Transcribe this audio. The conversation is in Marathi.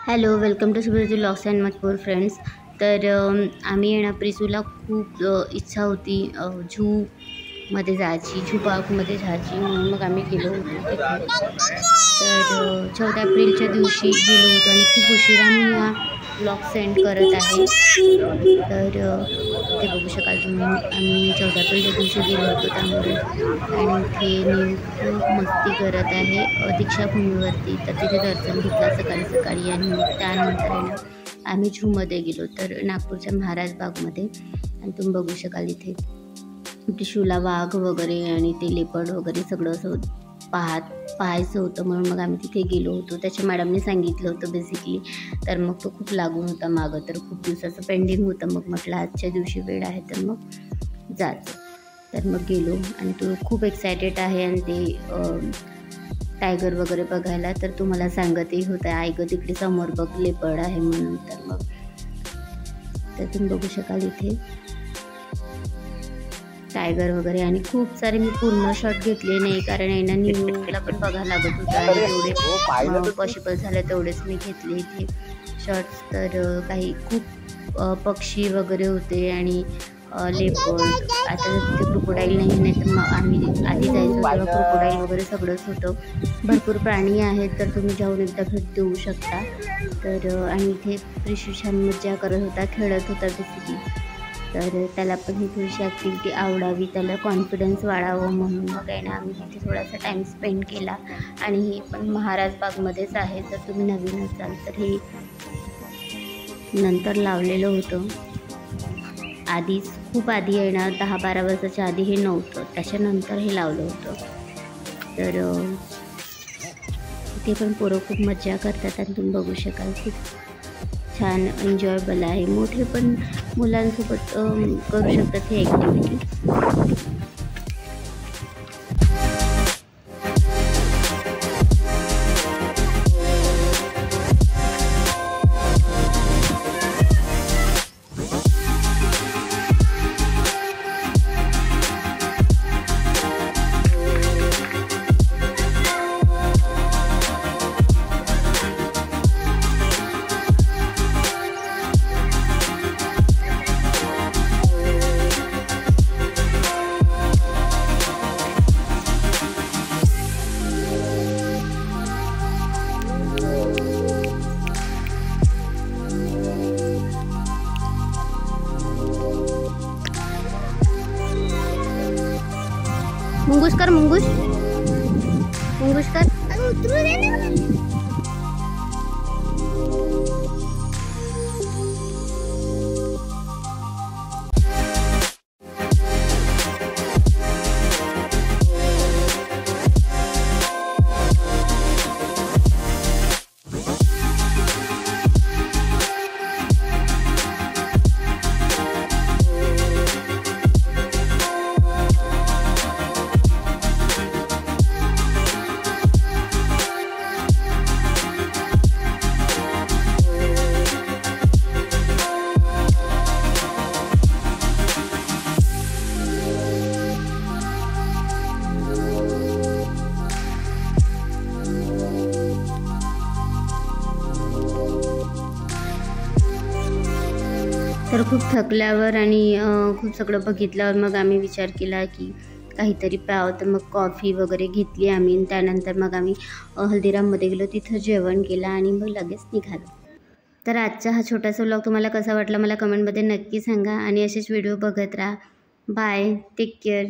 Hello, welcome to Subrati vlogs and much more friends. तर आम्ही आहे ना, प्रिसूला खूप इच्छा होती झूमध्ये जायची, झू पार्कमध्ये जायची, म्हणून मग आम्ही गेलो होतो तिथे. तर 14 एप्रिलच्या दिवशी गेलो होतो आणि खूप उशिरा मी हा व्लॉग सेंड करत आहे. तर इथे बघू शकाल तुम्ही, आम्ही 14 एप्रिलच्या दिवशी गेलो होतो त्यामुळे. आणि इथे नीव खूप मस्ती करत आहे दीक्षाभूमीवरती. तर तिथे दर्शन घेतलं सकाळी सकाळी आणि मग त्यानंतर आहे ना, आम्ही झूमध्ये गेलो, तर नागपूरच्या महाराज बागमध्ये. आणि तुम्ही बघू शकाल इथे टिशूला वाघ वगैरे आणि ते लेपर्ड वगैरे सगळं असं पाहायचं होतं, म्हणून मग आम्ही तिथे गेलो होतो. त्याच्या मॅडमने सांगितलं होतं बेसिकली. तर मग तो खूप लागून होता मागं, तर खूप दिवसाचं पेंडिंग होतं. मग म्हटलं आजच्या दिवशी वेळ आहे तर मग जायचं. तर मग गेलो आणि तो खूप एक्सायटेड आहे आणि ते टायगर वगैरे बघायला. तर तुम्हाला सांगतही होता, आई गं तिकडे समोर बघ लेपर्ड आहे म्हणून. तर तुम्ही बघू शकाल इथे टायगर वगैरे. आणि खूप सारे मी पूर्ण शॉट घेतले नाही, कारण यांना न्यूला पण बघायला लागत होतं आणि जेवढे पॉसिबल झालं तेवढेच मी घेतले इथे शॉट्स. तर काही खूप पक्षी वगैरे होते आणि लेपर्ड. आता तिथे क्रोकोडाईल नाही तर मग आम्ही आधी जायचो तेव्हा क्रोकोडाईल वगैरे सगळंच होतं. भरपूर प्राणी आहेत, तर तुम्ही जाऊन एकदा भेट देऊ शकता. तर आणि इथे प्रिशू छान मज्जा करत होता, खेळत होता बेसिकली. तर त्याला पण ही थोडीशी ॲक्टिव्हिटी आवडावी, त्याला कॉन्फिडन्स वाढावं म्हणून मग आहे ना, आम्ही तिथे थोडासा टाईम स्पेंड केला. आणि हे पण महाराज बागमध्येच आहे. जर तुम्ही नवीन असाल तर हे नंतर लावलेलं होतं. आधीच खूप आधी आहे ना, 10-12 वर्षाच्या आधी हे नव्हतं, त्याच्यानंतर हे लावलं होतं. तर इथे पण पोरं खूप मजा करतात आणि तुम्ही बघू शकाल खूप छान एन्जॉयबल आहे. मोठे पण मुलांसोबत करू शकतात ही ॲक्टिव्हिटी. मुंगूस कर, मुंगूस कर. तर खूप थकल्यावर आणि खूप सगळं बघितल्यावर मग आम्ही विचार केला की काहीतरी प्यावं. तर मग कॉफी वगैरे घेतली आम्ही आणि त्यानंतर मग आम्ही हल्दीराममध्ये गेलो, तिथं जेवण केलं आणि मग लगेच निघालो. तर आजचा हा छोटासा व्लॉग तुम्हाला कसा वाटला मला कमेंटमध्ये नक्की सांगा आणि असेच व्हिडिओ बघत राहा. Bye, take care.